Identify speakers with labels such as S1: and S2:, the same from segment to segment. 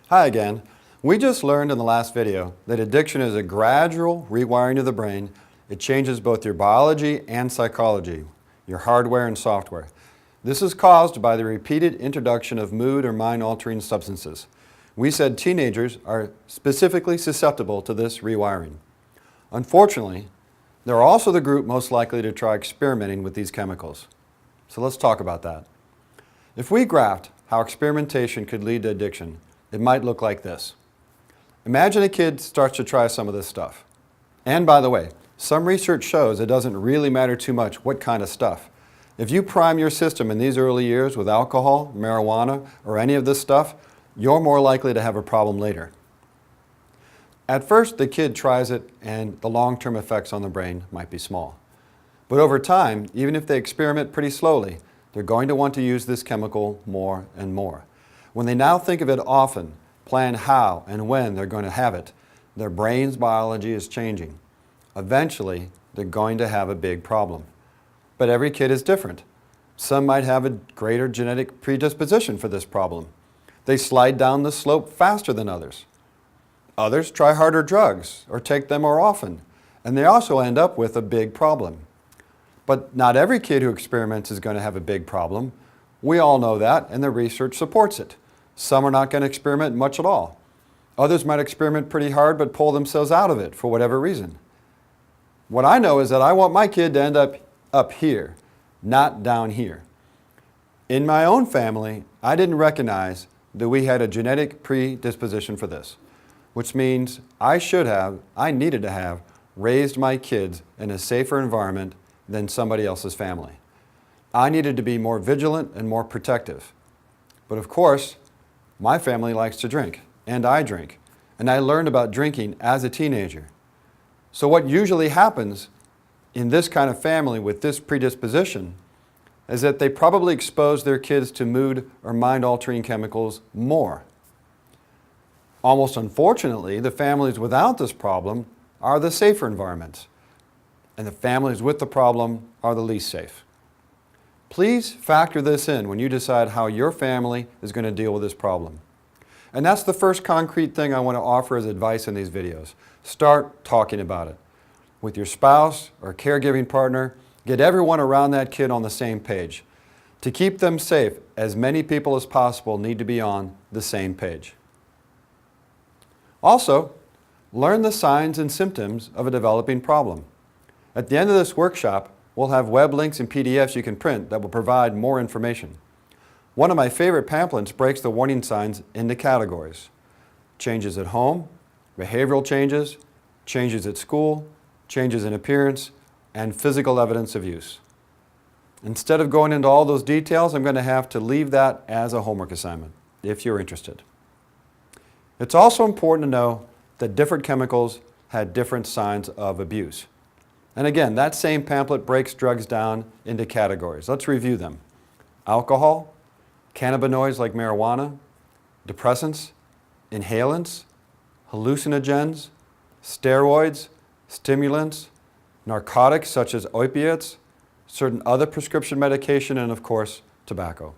S1: Hi again. We just learned in the last video that addiction is a gradual rewiring of the brain. It changes both your biology and psychology, your hardware and software. This is caused by the repeated introduction of mood or mind-altering substances. We said teenagers are specifically susceptible to this rewiring. Unfortunately, they're also the group most likely to try experimenting with these chemicals. So let's talk about that. If we graphed how experimentation could lead to addiction, it might look like this. Imagine a kid starts to try some of this stuff. And by the way, some research shows it doesn't really matter too much what kind of stuff. If you prime your system in these early years with alcohol, marijuana, or any of this stuff, you're more likely to have a problem later. At first, the kid tries it and the long-term effects on the brain might be small. But over time, even if they experiment pretty slowly, they're going to want to use this chemical more and more. When they now think of it often, plan how and when they're going to have it, their brain's biology is changing. Eventually, they're going to have a big problem. But every kid is different. Some might have a greater genetic predisposition for this problem. They slide down the slope faster than others. Others try harder drugs or take them more often, and they also end up with a big problem. But not every kid who experiments is going to have a big problem. We all know that, and the research supports it. Some are not going to experiment much at all. Others might experiment pretty hard but pull themselves out of it for whatever reason. What I know is that I want my kid to end up here, not down here. In my own family, I didn't recognize that we had a genetic predisposition for this, which means I needed to have raised my kids in a safer environment than somebody else's family. I needed to be more vigilant and more protective. But of course, my family likes to drink, and I drink, and I learned about drinking as a teenager. So what usually happens in this kind of family with this predisposition is that they probably expose their kids to mood or mind-altering chemicals more. Almost unfortunately, the families without this problem are the safer environments, and the families with the problem are the least safe. Please factor this in when you decide how your family is going to deal with this problem. And that's the first concrete thing I want to offer as advice in these videos. Start talking about it. With your spouse or caregiving partner, get everyone around that kid on the same page. To keep them safe, as many people as possible need to be on the same page. Also, learn the signs and symptoms of a developing problem. At the end of this workshop, we'll have web links and PDFs you can print that will provide more information. One of my favorite pamphlets breaks the warning signs into categories: changes at home, behavioral changes, changes at school, changes in appearance, and physical evidence of use. Instead of going into all those details, I'm going to have to leave that as a homework assignment, if you're interested. It's also important to know that different chemicals had different signs of abuse. And again, that same pamphlet breaks drugs down into categories. Let's review them: alcohol, cannabinoids like marijuana, depressants, inhalants, hallucinogens, steroids, stimulants, narcotics such as opiates, certain other prescription medication, and of course, tobacco.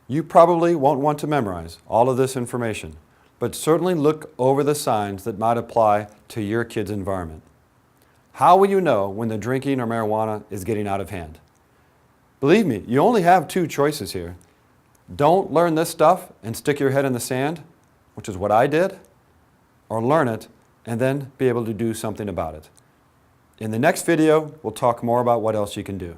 S1: You probably won't want to memorize all of this information, but certainly look over the signs that might apply to your kid's environment. How will you know when the drinking or marijuana is getting out of hand? Believe me, you only have two choices here. Don't learn this stuff and stick your head in the sand, which is what I did, or learn it and then be able to do something about it. In the next video, we'll talk more about what else you can do.